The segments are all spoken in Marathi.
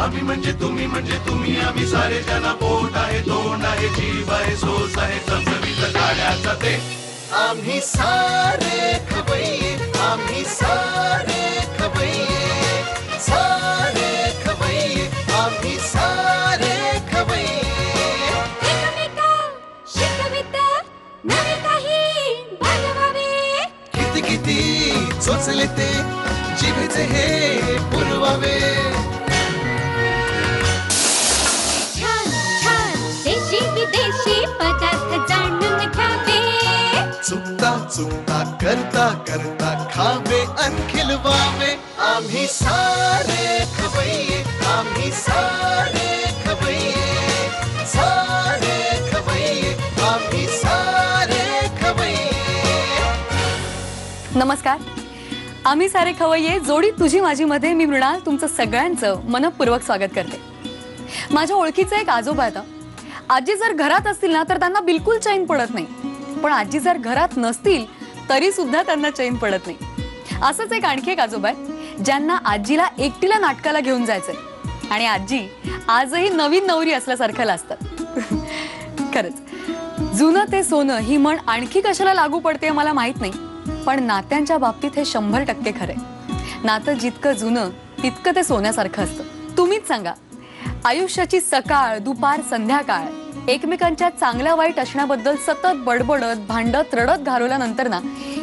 आम्ही म्हणजे तुम्ही आम्ही सारे जना पोट आहे तोंड आहे जीव आहे सोस आहे चमचमीत गाण्याचा ते आम्ही सारे खवय्ये आम्ही सारे खवय्ये सारे खवय्ये आम्ही सारे खवय्ये एकमेका शिकवित नवे काही बनवावे किती किती चोचले ते जिभेचे हे पुरवावे छान छान देशी विदेशी पदार्थ जाणून घ्यावे चुकता चुकता करता करता खावे अन खिलवावे आम्ही सारे खवय्ये आम्ही सारे खवय्ये सारे खवय्ये आम्ही सारे खवय्ये नमस्कार. आम्ही सारे खवय्ये जोडी तुझी माझी मध्ये मी मृणाल तुमचं सगळ्यांचं मनपूर्वक स्वागत करते. माझ्या ओळखीचे एक आजोबा आहेत. आजी जर घरात असतील ना तर त्यांना बिलकुल चैन पडत नाही, पण आजी जर घरात नसतील तरी सुद्धा त्यांना चैन पडत नाही. असंच एक आणखी एक आजोबा आहे ज्यांना आजीला एकटीला नाटकाला घेऊन जायचंय आणि आजी आजही नवीन नवरी असल्यासारखं लाजतात. खरंच जुनं ते सोनं ही म्हण आणखी कशाला लागू पडते मला माहित नाही, पण नात्यांच्या बाबतीत हे 100% खरंय. नातं जितकं जुनं तितकं ते सोन्यासारखं असतं. तुम्हीच सांगा, आयुष्याची सकाळ दुपार संध्याकाळ एकमेकांच्या चांगल्या वाईट असण्याबद्दल सतत बडबडत भांडत रडत घालवल्यानंतर ना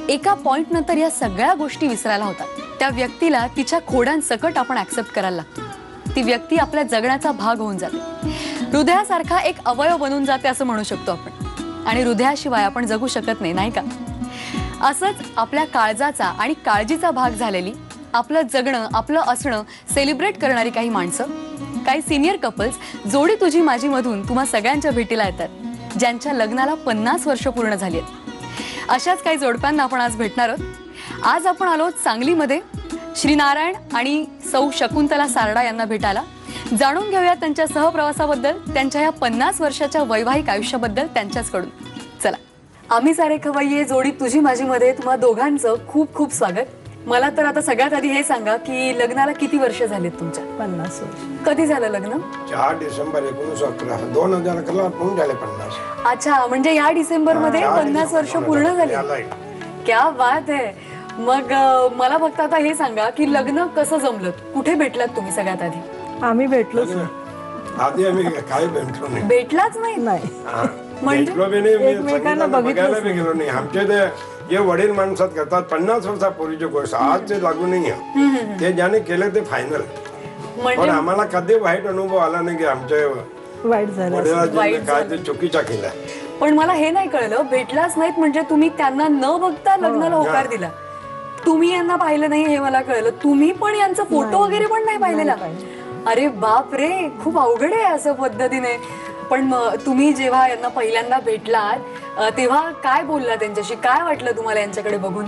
एका पॉइंट नंतर या सगळ्या गोष्टी विसरायला होतात. त्या व्यक्तीला तिच्या खोड्यांसकट आपण ऍक्सेप्ट करायला लागतो. ती व्यक्ती आपल्या जगण्याचा भाग होऊन जाते. हृदयासारखा एक अवयव बनून जाते असं म्हणू शकतो आपण. आणि हृदयाशिवाय आपण जगू शकत नाही, नाही का? असंच आपल्या काळजाचा आणि काळजीचा भाग झालेली आपलं जगणं आपलं असणं सेलिब्रेट करणारी काही माणसं, काही सिनियर कपल्स जोडी तुझी माझी मधून तुम्हा सगळ्यांच्या भेटीला येतात, ज्यांच्या लग्नाला 50 वर्ष पूर्ण झाली आहेत. अशाच काही जोडप्यांना आपण आज भेटणार आहोत. आज आपण आलो सांगलीमध्ये श्रीनारायण आणि सौ शकुंतला सारडा यांना भेटायला. जाणून घेऊया त्यांच्या सहप्रवासाबद्दल, त्यांच्या या 50 वर्षाच्या वैवाहिक आयुष्याबद्दल त्यांच्याचकडून. चला. आम्ही सारे खवय्ये जोडी तुझी माझी मध्ये तुम्हा दोघांचं खूप खूप स्वागत. मला तर आता सगळ्यात आधी हे सांगा की लग्नाला किती वर्ष झालेत तुमच्या? 50 वर्ष. कधी झालं लग्न? 4 डिसेंबर 1911 2011 पूर्ण झाले 50. अच्छा, म्हणजे या डिसेंबर मध्ये 50 वर्ष पूर्ण झाले. क्या बात आहे. मग मला फक्त आता हे सांगा की लग्न कसं जमलं, कुठे भेटलात तुम्ही सगळ्यात आधी? आम्ही भेटलोच आधी आम्ही काही भेटलो नाही. भेटलाच नाही? म्हणजे एकमेकांना बघायला बी गेलो नाही. आमचे ते जे वडील माणसात करतात 50 वर्षापूर्वीची गोष्ट आज ते लागू नाही आहे. ते ज्याने केलं ते फायनल. पण आम्हाला कधी वाईट अनुभव आला नाही की आमच्या वडिलांनी काय ते चुकीचा केला. पण मला हे नाही कळलं, भेटलाच नाहीत म्हणजे तुम्ही त्यांना न बघता लग्नाला होकार दिला. तुम्ही यांना पाहिलं नाही हे मला कळलं. तुम्ही पण यांचा फोटो वगैरे पण नाही पाहिलेला? अरे बाप रे, खूप अवघड आहे असं पद्धतीने. पण तुम्ही जेव्हा यांना पहिल्यांदा भेटलात तेव्हा काय बोलला त्यांच्याशी? काय वाटलं तुम्हाला यांच्याकडे बघून?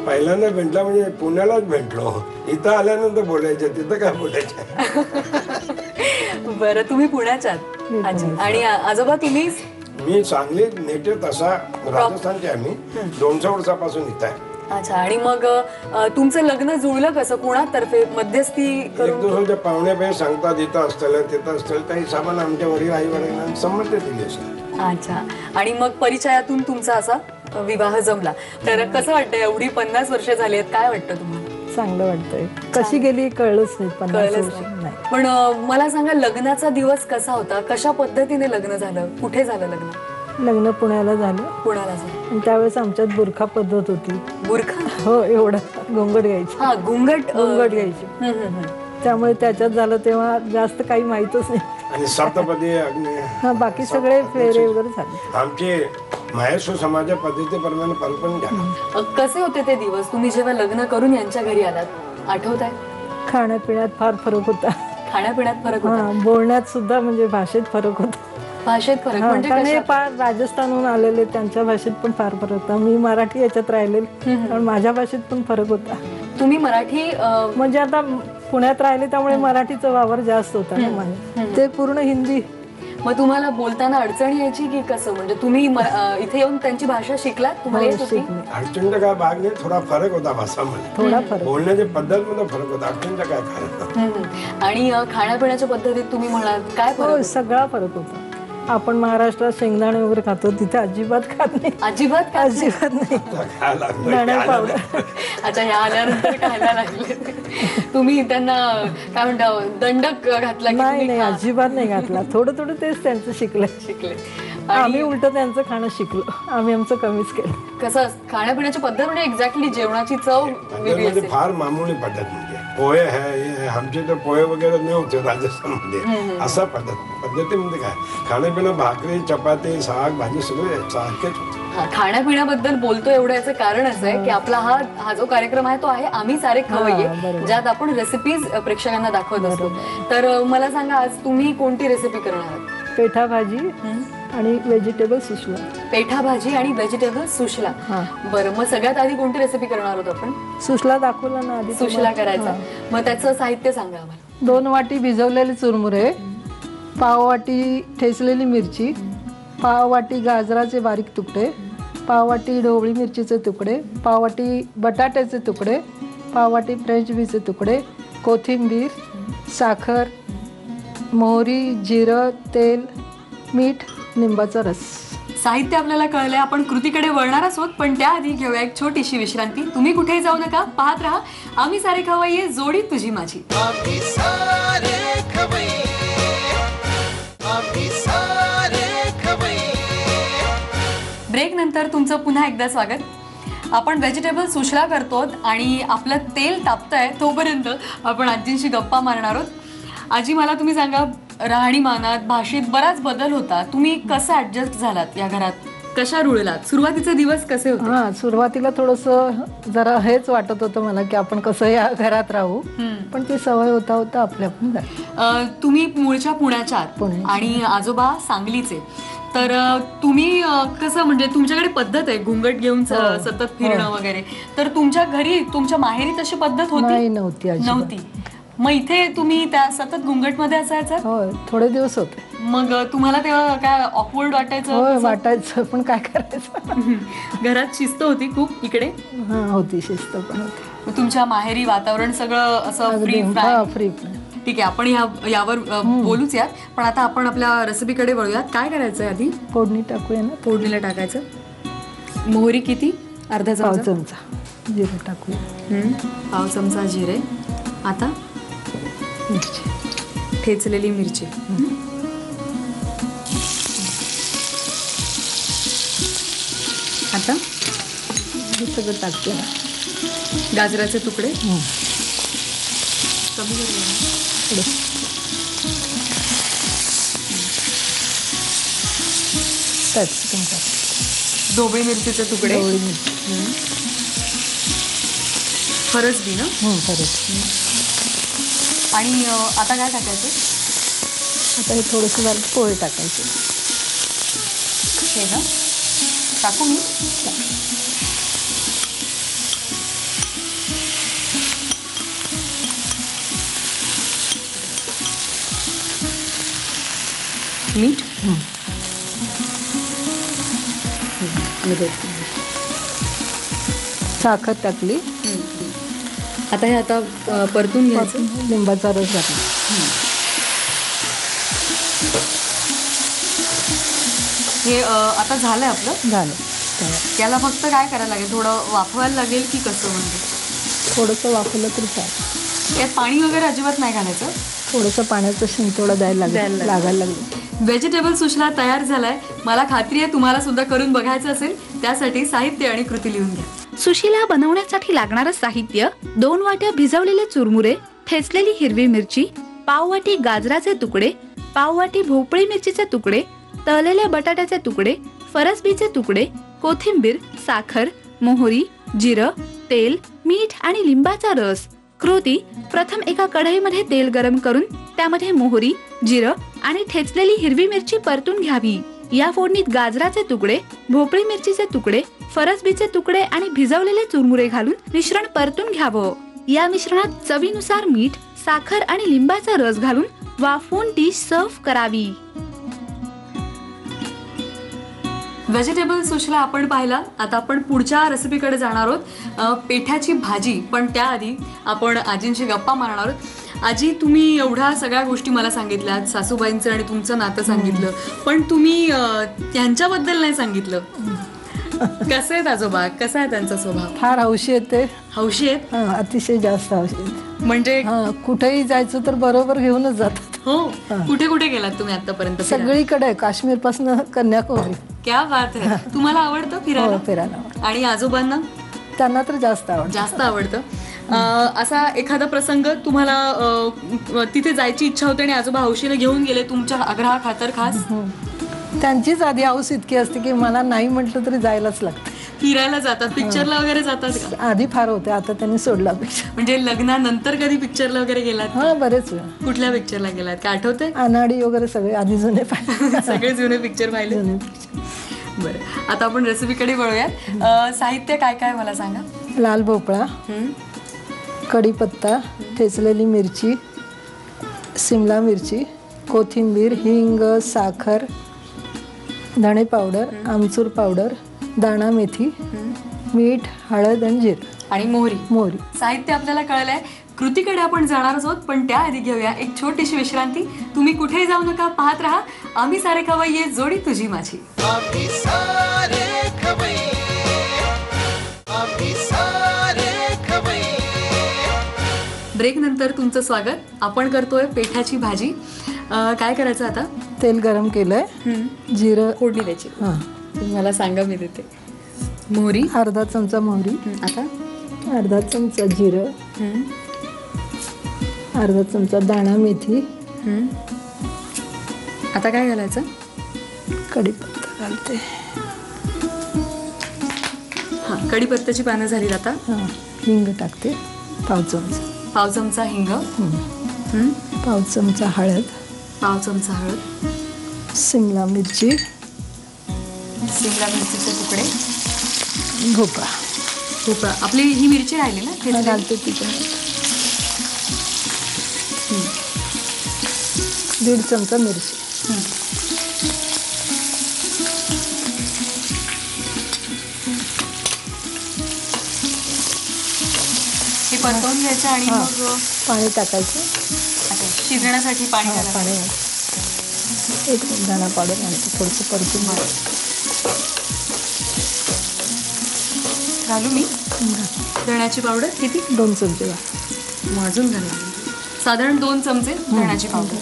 पहिल्यांदा भेटला म्हणजे पुण्यालाच भेटलो. इथं आल्यानंतर बोलायचं, तिथं काय बोलायचं. बरं, तुम्ही पुण्याच्यात आणि आजोबा तुम्ही? मी सांगली नेटिव्ह तसा राजस्थानचे. आम्ही 200 वर्षापासून इथं आहे. अच्छा. आणि मग तुमचं लग्न जुळलं कसं? कोणातर्फे मध्यस्थी एक दुसऱ्याच्या पाहुण्या पे सांगतात इथं असतं तिथं असतं त्या हिशोबाने आमच्या वडील आई वडिलांना संमती दिली असेल. अच्छा. आणि मग परिचयातून तुमचा असा विवाह जमला. तर कसं वाटतं, एवढी 50 वर्ष झाली आहेत, काय वाटतं तुम्हाला? चांगलं वाटतंय. कशी गेली कळलंच नाही. 50 वर्ष नाही. पण मला सांगा, लग्नाचा दिवस कसा होता? कशा पद्धतीने लग्न झालं? कुठे झालं लग्न? लग्न पुण्याला झालं. पुण्याला झालं. त्यावेळेस आमच्यात बुरखा पद्धत होती. बुरखा? हो, एवढं घोंगट घ्यायची. हा, घोंगट घ्यायची. त्यामुळे त्याच्यात झालं तेव्हा जास्त काही माहितच नाही. आणि सप्तपदी हा, बाकी सगळे फेरे वगैरे झाले. आमचे महेश्वर समाजा पद्धतीप्रमाणे पण झालं. कसे होते ते दिवस तुम्ही जेव्हा लग्न करून यांच्या घरी आलात? आठवत आहे? खाण्यापिण्यात फार फरक होता. खाण्यापिण्यात फरक होता? बोलण्यात सुद्धा, म्हणजे भाषेत फरक होता. भाषेत फरक म्हणजे फार राजस्थानहून आलेले त्यांच्या भाषेत पण फार फरक होता. मी मराठी याच्यात राहिले पण माझ्या भाषेत पण फरक होता. तुम्ही मराठी म्हणजे आता पुण्यात राहिले त्यामुळे मराठीचा वावर जास्त होता ना माझा. ते पूर्ण हिंदी. मग तुम्हाला बोलताना अडचण यायची की कसं, म्हणजे तुम्ही इथे येऊन त्यांची भाषा शिकलात, तुम्हाला येत होती? अडचणचा काय भाग नाही, थोडा फरक होता भाषामध्ये, थोडा फरक, बोलण्याच्या पद्धतीमध्ये फरक होता. अडचणचा काय फरक. आणि खाण्यापिण्याच्या पद्धतीत तुम्ही म्हणाल काय फरक? सगळा फरक होता. आपण महाराष्ट्रात शेंगदाणे वगैरे खातो, तिथे अजिबात खात नाही. अजिबात नाही. धणे पावडर. अच्छा, ह्या आल्यानंतर खायला लागले. तुम्ही त्यांना काय म्हणता दंडक घातला? नाही, अजिबात नाही घातला. थोडं थोडं तेच त्यांचं शिकले. आम्ही उलट त्यांचं खाणं शिकलो, आम्ही आमचं कमीच केलं. कसं खाण्यापिण्याची पद्धत म्हणजे एक्झॅक्टली जेवणाची चव वेगळी असेल. फार मामूली पद्धत म्हणजे पोहे आहे, आमचे तर पोहे वगैरे नव्हते राजस्थानमध्ये. असा पद्धतीमध्ये काय खाण्यापिणं, भाकरी, चपाती, साग, भाजी सगळे सारखेच होते. खाण्यापिण्याबद्दल बोलतो एवढं याचं कारण असं आहे की आपला हा जो कार्यक्रम आहे तो आहे आम्ही सारे खवय्ये, ज्यात आपण रेसिपीज प्रेक्षकांना दाखवत असतो. तर मला सांगा, आज तुम्ही कोणती रेसिपी करणार आहात? पेठा भाजी आणि व्हेजिटेबल सुशला. पेठा भाजी आणि व्हेजिटेबल सुशला. बरं, मग सगळ्यात आधी कोणती रेसिपी करणार आहोत आपण? सुशला दाखवला ना आधी. सुशला करायचा. मग त्याचं साहित्य सांगा आम्हाला. 2 वाटी भिजवलेले चुरमुरे, पाव वाटी ठेचलेली मिरची, पाव वाटी गाजराचे बारीक तुकडे, पाव वाटी ढोबळी मिरचीचे तुकडे, पाव वाटी बटाट्याचे तुकडे, पाव वाटी फ्रेंच बीचे तुकडे, कोथिंबीर, साखर, मोहरी, जिरं, तेल, मीठ, लिंबाचा रस. साहित्य आपल्याला कळलंय. आपण कृतीकडे वळणार आहोत, पण त्याआधी घेऊया एक छोटीशी विश्रांती. तुम्ही कुठेही जाऊ नका, पाहत राहा आम्ही सारे खवय्ये, जोडी तुझी माझी. आम्ही सारे खवय्ये, आम्ही सारे खवय्ये. ब्रेक नंतर तुमचं पुन्हा एकदा स्वागत. आपण व्हेजिटेबल सुशला करतो आणि आपलं तेल तापतंय तोपर्यंत आपण आजींशी गप्पा मारणार आहोत. आजी, मला तुम्ही सांगा, राहणीमानात, भाषेत बराच बदल होता. तुम्ही कसं ऍडजस्ट झालात या घरात, कशा रुळलात? सुरुवातीचे दिवस कसे होते? सुरुवातीला थोडंसं जरा हेच वाटत होतं मला की आपण कसं या घरात राहू, पण ती सवय होता आपल्या पण. तुम्ही मूळच्या पुण्याच्या आहात आणि आजोबा सांगलीचे, तर तुम्ही कसं, म्हणजे तुमच्याकडे पद्धत आहे घुंगट घेऊन सतत फिरणं वगैरे, तर तुमच्या घरी, तुमच्या माहेरी तशी पद्धत होती? नव्हती. मग इथे तुम्ही त्या सतत घुंगट मध्ये असायचं? होय, थोडे दिवस होते. मग तुम्हाला तेव्हा काय ऑकवर्ड वाटायचं? वाटायचं, पण काय करायचं. घरात शिस्त होती खूप इकडे? होती, शिस्त पण होती. मग तुमच्या माहेरी वातावरण सगळं असं फ्री? ठीक आहे, आपण यावर बोलूच यात. पण आता आपण आपल्या रेसिपीकडे वळूयात. काय करायचंय आधी? फोडणी टाकूया ना. फोडणीला टाकायचं. मोहरी किती? अर्धा चमचा. जिरे टाकूया. पाव चमचा जिरे. आता मिरची, ठेचलेली मिरची. आता हे सगळं टाकते ना. गाजराचे तुकडे कमी ढोबळी मिरचीचे तुकडे. फरसबी ना? फरस. आणि आता काय टाकायचं? आता हे थोडंसं पोहे टाकायचे. हे ना टाकू मी? मीठ. साखर टाकली. आता हे परतून घ्यायचं. लिंबाचा रस घातला. हे आता झालंय आपलं. झालं. याला फक्त काय करायला लागेल? थोडं वाफवायला लागेल की कसं? म्हणजे थोडंसं वाफवलं तरी चालेल. यात पाणी वगैरे अजिबात नाही घालायचं. थोडंसं पाण्याचं शिंतोडा लागायला लागलं. व्हेजिटेबल सुशला तयार झालाय. मला खात्री आहे तुम्हाला सुद्धा करून बघायचं असेल. त्यासाठी साहित्य आणि कृती लिहून घ्या. सुशीला बनवण्यासाठी लागणारं साहित्य: 2 वाट्या भिजवलेले चुरमुरे, ठेचलेली हिरवी मिरची, पाव वाटी गाजराचे तुकडे, पाव वाटी भोपळी मिरचीचे तुकडे, तळलेल्या बटाट्याचे तुकडे, फरसबीचे तुकडे, कोथिंबीर, साखर, मोहरी, जिरं, तेल, मीठ आणि लिंबाचा रस. कृती: प्रथम एका कढईमध्ये तेल गरम करून त्यामध्ये मोहरी, जिरं आणि ठेचलेली हिरवी मिरची परतून घ्यावी. या फोडणीत गाजराचे तुकडे, भोपळी मिरचीचे तुकडे, फरसबीचे तुकडे आणि भिजवलेले चुरमुरे घालून मिश्रण परतून घ्यावं. या मिश्रणात चवीनुसार मीठ, साखर आणि लिंबाचा रस घालून वाफवून डिश सर्व्ह करावी. व्हेजिटेबल सुशला आपण पाहिला. आता आपण पुढच्या रेसिपीकडे जाणार आहोत, पेठ्याची भाजी. पण त्याआधी आपण आजींशी गप्पा मारणार आहोत. आजी, तुम्ही एवढ्या सगळ्या गोष्टी मला सांगितल्या, सासूबाईंचं आणि तुमचं नातं सांगितलं, पण तुम्ही त्यांच्याबद्दल नाही सांगितलं. कसं आहेत आजोबा, कसा आहे त्यांचा स्वभाव? फार हौशी आहेत ते. हौशी आहेत? अतिशय जास्त हौशी आहेत. म्हणजे कुठेही जायचं तर बरोबर घेऊनच जातात. हो. कुठे कुठे गेलात तुम्ही आतापर्यंत? सगळीकडे, काश्मीर पासून कन्याकुमारी. क्या बात आहे. तुम्हाला आवडतं फिरायला? फिरायला. आणि आजोबांना? त्यांना तर जास्त आवडतं. असा एखादा प्रसंग तुम्हाला तिथे जायची इच्छा होते आणि आजोबा हौशीने घेऊन गेले तुमच्या आग्रहाखातर खास? त्यांचीच आधी हौस इतकी असते की मला नाही म्हटलं तरी जायलाच लागतं. फिरायला जातात, पिक्चरला वगैरे जातात का? आधी फार होते, आता त्यांनी सोडला पिक्चर. म्हणजे लग्नानंतर कधी पिक्चरला वगैरे गेलात? बरेच वेळा. कुठल्या पिक्चरला गेलात, काय आठवतंय? अनाडी वगैरे सगळे आधी जुने पाहिले. सगळे जुने पिक्चर पाहिले. बरं, आता आपण रेसिपीकडे वळूयात. साहित्य काय काय मला सांगा. लाल भोपळा, कढीपत्ता, ठेचलेली मिरची, सिमला मिरची, कोथिंबीर, हिंग, साखर, धणे पावडर, आमचूर पावडर, दाणा मेथी, मीठ, हळद आणि जिरं आणि मोहरी. साहित्य आपल्याला कळलंय. कृतीकडे आपण जाणारच आहोत, पण त्याआधी घेऊया एक छोटीशी विश्रांती. तुम्ही कुठेही जाऊ नका, पाहत राहा आम्ही सारे खवय्ये, जोडी तुझी माझी. आम्ही सारे खवय्ये, आम्ही सारे खवय्ये. ब्रेक नंतर तुमचं स्वागत. आपण करतोय पेठ्याची भाजी. काय करायचं आता? तेल गरम केलंय, जिरं फोडणी द्यायची. मला सांगा, मी देते. मोहरी अर्धा चमचा मोहरी, आता अर्धा चमचा जिरं, अर्धा चमचा दाणा मेथी. आता काय घालायचं? कढीपत्ता घालते. कढीपत्त्याची पानं झाली. आता हिंग टाकते, पाव चमचा हिंग, पाव चमचा हळद, शिमला मिरचीचे तुकडे, भोपळा. आपली ही मिरची राहिली ना, घालते तिथे. 1.5 चमचा मिरची. हे परतवून घ्यायचं आणि मग पाणी टाकायचं. शिजण्यासाठी पाणी. एक दाणा पावडर घालते, थोडंसं परतून घालू मी. धण्याची पावडर किती? 2 चमचे. अजून घालू, साधारण 2 चमचे धण्याची पावडर.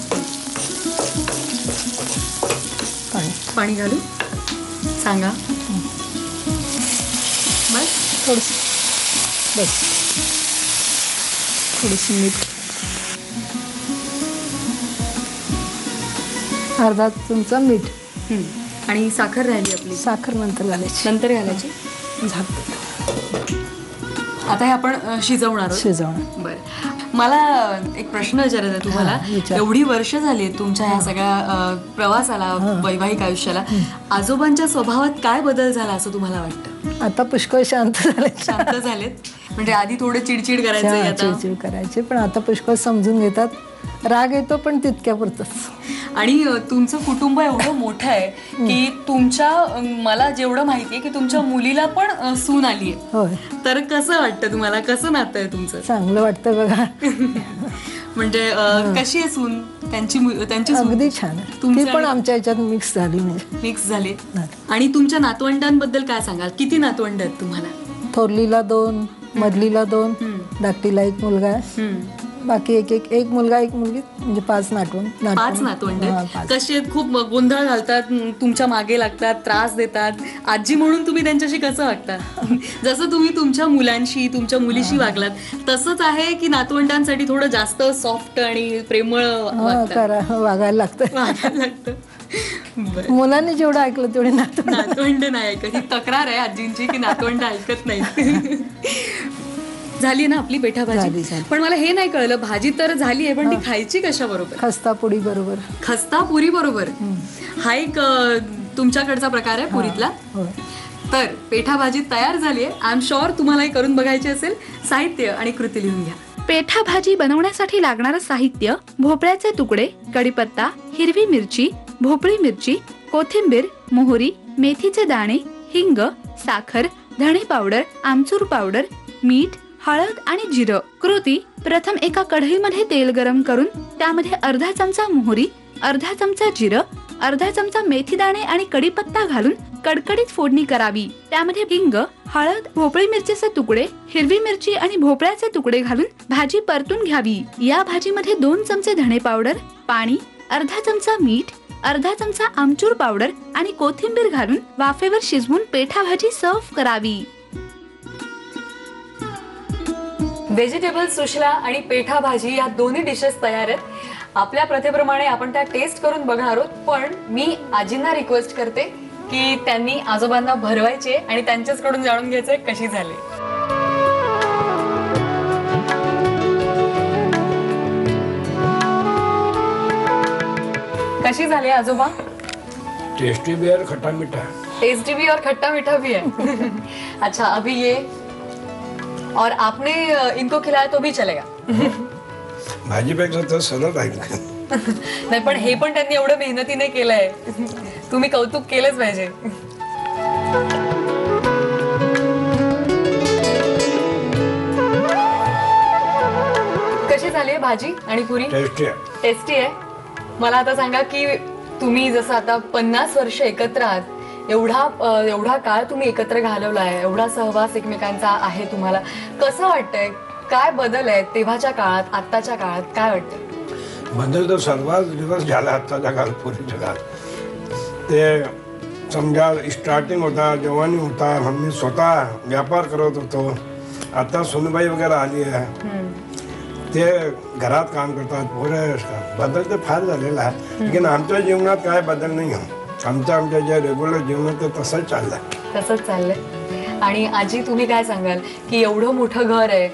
पाणी घालू, सांगा. थोडंसं मीठ, अर्धा चमचा मीठ. आणि साखर राहिली आपली. साखर नंतर घालायची. आता हे आपण शिजवणार. बरं, मला एक प्रश्न विचारायचा आहे तुम्हाला. एवढी वर्ष झाली आहेत तुमच्या ह्या सगळ्या प्रवासाला, वैवाहिक आयुष्याला, आजोबांच्या स्वभावात काय बदल झाला असं तुम्हाला वाटतं? आता पुष्कळ शांत झालेत. म्हणजे आधी थोडं चिडचिड करायचे, पण आता पुष्कळ समजून घेतात. राग येतो पण तितक्या पुरतच. आणि तुमचं कुटुंब एवढं मोठं आहे की तुमच्या, मला जेवढं माहितीये की तुमच्या मुलीला पण सून आली आहे. तर कसं वाटतं तुम्हाला? कसं नातं आहे तुमचं? चांगलं वाटतं बघा. म्हणजे कशी आहे सून? त्यांची अगदी छान. ती पण आमच्या ह्याच्यात मिक्स झाली. आणि तुमच्या नातवंडांबद्दल काय सांगाल? किती नातवंड आहेत तुम्हाला? थोरलीला 2, मधलीला 2, धाकटीला 1 मुलगा, बाकी एक मुलगा 1 मुलगी, म्हणजे 5 नातवंड. कसे खूप गोंधळ घालतात, तुमच्या मागे लागतात, त्रास देतात. आजी म्हणून तुम्ही त्यांच्याशी कसं वागता? जसं तुम्ही तुमच्या मुलांशी, तुमच्या मुलीशी वागलात तसंच आहे की नातवंडांसाठी थोडं जास्त सॉफ्ट आणि प्रेमळ वागायला लागतं? मुलांनी जेवढं ऐकलं तेवढे नातवंड नाही ऐकत. ही तक्रार आहे आजींची की नातवंड ऐकत नाही. झाली ना आपली पेठा भाजी. पण मला हे नाही कळलं, भाजी तर झाली आहे पण ती खायची कशा बरोबर? खस्ता पुरी बरोबर. हा एक तुमच्याकडचा प्रकार आहे पुरीतला. तर पेठा भाजी तयार झाली आहे. आय एम शुअर तुम्हाला करून बघायची असेल. साहित्य आणि कृती लिहून घ्या. पेठा भाजी बनवण्यासाठी लागणारं साहित्य: भोपळ्याचे तुकडे, कढीपत्ता, हिरवी मिरची, भोपळी मिरची, कोथिंबीर, मोहरी, मेथीचे दाणे, हिंग, साखर, धणे पावडर, आमचूर पावडर, मीठ, हळद आणि जिरं. कृती: प्रथम एका कढईमध्ये तेल गरम करून त्यामध्ये अर्धा चमचा मोहरी, अर्धा चमचा जिरं, अर्धा चमचा मेथी दाणे आणि कढीपत्ता घालून कडकडीत फोडणी करावी. त्यामध्ये हिंग, हळद, भोपळी मिरचीचे तुकडे, हिरवी मिरची आणि भोपळ्याचे तुकडे घालून भाजी परतून घ्यावी. या भाजीमध्ये 2 चमचे धणे पावडर, पाणी, अर्धा चमचा मीठ, अर्धा चमचा आमचूर पावडर आणि कोथिंबीर घालून वाफेवर शिजवून पेठा भाजी सर्व्ह करावी. व्हेजिटेबल सुशला आणि पेठा भाजी या दोन्ही डिशेस तयार आहेत. आपल्या प्रथेप्रमाणे आपण त्या टेस्ट करून बघणार आहोत. पण मी आजींना रिक्वेस्ट करते की त्यांनी आजोबांना भरवायचे आणि त्यांच्याचकडून जाणून घ्यायचे कशी झाली. कशी झाली आजोबा? टेस्टी भी और खट्टा मीठा. टेस्टी भी और खट्टा मीठा भी है. अच्छा, अभी ये और आपने इनको खिलाया तो भी चलेगा. भाजीपेक्षा तर सरळ आहे. नाही, पण हे पण त्यांनी एवढं मेहनतीने केलंय. तुम्ही कौतुक केलंच पाहिजे. कशी झाली भाजी आणि पुरी? टेस्टी आहे. टेस्टी आहे. मला आता सांगा की तुम्ही जसं आता 50 वर्ष एकत्र आहात, एवढा काळ तुम्ही एकत्र घालवलाय, एवढा सहवास एकमेकांचा आहे तुम्हाला, कसं वाटतंय? काय बदल आहे तेव्हाच्या काळात आत्ताच्या काळात? काय वाटतंय? बदल तर सर्वात दिवस झाला आत्ताच्या काळात. पूर्वीच्या काळात ते समजा स्टार्टिंग होता, जवानी होता, मी स्वतः व्यापार करत होतो. आता सुनबाई वगैरे आली आहे, ते घरात काम करतात, पोरं असतात. बदल तर फार झालेला आहे. लेकिन आमच्या जीवनात काय बदल नाही आहे. आमच्या ज्या रेग्युलर जीवनात ते तसंच चाललंय. आणि आजी, तुम्ही काय सांगाल की एवढं मोठं घर आहे,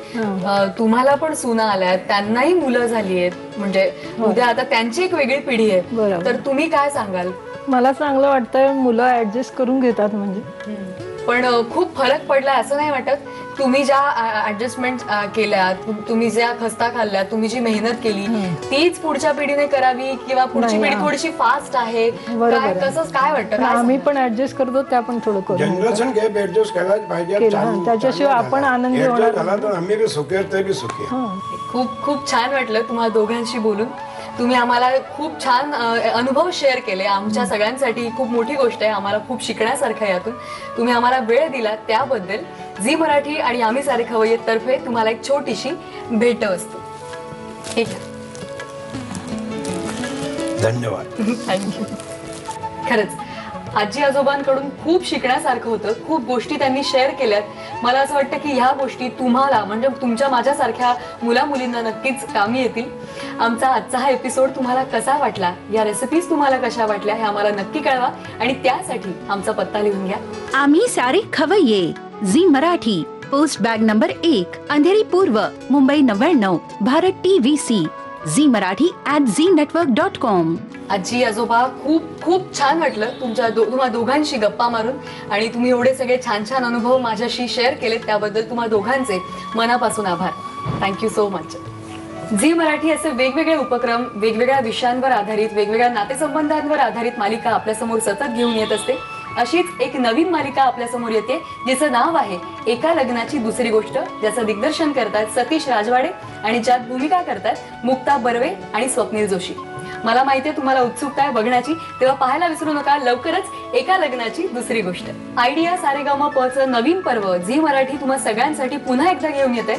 तुम्हाला पण सुना आल्यात, त्यांनाही मुलं झाली आहेत, म्हणजे उद्या आता त्यांची एक वेगळी पिढी आहे, तर तुम्ही काय सांगाल? मला चांगलं वाटतंय, मुलं ऍडजस्ट करून घेतात. म्हणजे पण खूप फरक पडला असं नाही वाटत? तुम्ही ज्या ऍडजस्टमेंट केल्या, तुम्ही ज्या खस्ता खाल्ल्या, तुम्ही जी मेहनत केली, तीच पुढच्या पिढीने करावी किंवा पुढची पिढी थोडीशी फास्ट आहे, कसं काय वाटतं? आम्ही पण ऍडजस्ट करतो, त्या पण थोडं करू. जनरेशन गॅप ऍडजस्ट करायला पाहिजे. त्याच्याशिवाय आपण आनंदी होणार. आम्ही बी सुखी, ते बी सुखी. खूप खूप छान वाटलं तुम्हाला दोघांशी बोलून. तुम्ही आम्हाला खूप छान अनुभव शेअर केले. आमच्या सगळ्यांसाठी खूप मोठी गोष्ट आहे, आम्हाला खूप शिकण्यासारखं आहे यातून. तुम्ही आम्हाला वेळ दिला त्याबद्दल झी मराठी आणि आम्ही सारे खवय्ये तर्फे तुम्हाला एक छोटीशी भेट असतो. ठीक आहे, धन्यवाद. थँक्यू. खरंच आजी आजोबांकडून खूप शिकण्यासारखं होतं. खूप गोष्टी त्यांनी शेअर केल्यात. मला असं वाटतं की ह्या गोष्टी तुम्हाला, म्हणजे तुमच्या माझ्यासारख्या मुला मुलींना नक्कीच कामी येतील. आमचा आजचा हा एपिसोड तुम्हाला कसा वाटला, या रेसिपीज तुम्हाला कशा वाटल्या हे आम्हाला नक्की कळवा. आणि त्यासाठी आमचा पत्ता लिहून घ्या. आम्ही सारे खवय्ये, Zee Marathi, post bag number 1, Andheri पूर्व, मुंबई 99, भारत TVC, झी मराठी @znetwork.com. आजी आजोबा, खूप खूप छान वाटलं तुम्हा दोघांशी गप्पा मारून. आणि तुम्ही एवढे सगळे छान छान अनुभव माझ्याशी शेअर केलेत त्याबद्दल तुम्हा दोघांचे मनापासून आभार. Thank you so much. Zee Marathi असे वेगवेगळे उपक्रम, वेगवेगळ्या विषयांवर आधारित, वेगवेगळ्या नातेसंबंधांवर आधारित मालिका आपल्यासमोर सतत घेऊन येत असते. अशीच एक नवीन मालिका आपल्यासमोर येते, जिचं नाव आहे एका लग्नाची दुसरी गोष्ट, ज्याचं दिग्दर्शन करतात सतीश राजवाडे आणि ज्यात भूमिका करतात मुक्ता बर्वे आणि स्वप्नील जोशी. मला माहितीये तुम्हाला उत्सुकता आहे बघण्याची, तेव्हा पाहायला विसरू नका लवकरच एका लग्नाची दुसरी गोष्ट. आयडिया सारेगामापचं नवीन पर्व झी मराठी तुम्हा सगळ्यांसाठी पुन्हा एकदा घेऊन येते.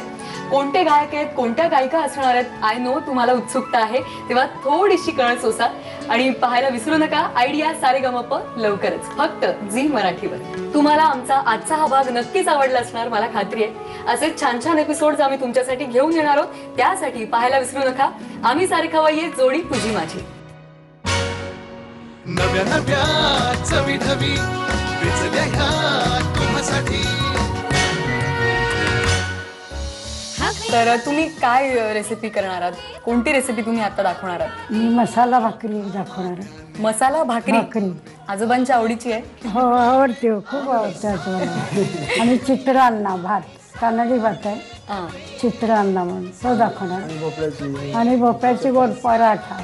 कोणते गायक आहेत, कोणत्या गायिका असणार आहेत, आय नो तुम्हाला उत्सुकता आहे, तेव्हा थोडीशी कळ सोसा आणि पाहायला विसरू नका आयडिया सारेगामाप लवकरच फक्त झी मराठीवर. तुम्हाला आमचा आजचा हा भाग नक्कीच आवडला असणार, मला खात्री आहे. असेच छान छान एपिसोड्स आम्ही तुमच्यासाठी घेऊन येणार आहोत. त्यासाठी पाहायला विसरू नका आम्ही सारे खवय्ये, जोडी तुझी माझी. नव्या नव्या चवी ढवी विचल्या ह्या तुम्हासाठी. तर तुम्ही काय रेसिपी करणार आहात? कोणती रेसिपी तुम्ही आता दाखवणार आहात? मी मसाला भाकरी दाखवणार आहे. मसाला भाकरी आजोबांच्या आवडीची आहे? हो, आवडते, खूप आवडते आजोबांना. आणि चित्रान्ना भात, कानडी भात आहे, चित्रान्ना म्हणून तो दाखवणार. आणि भोपळ्याची गोड पराठा.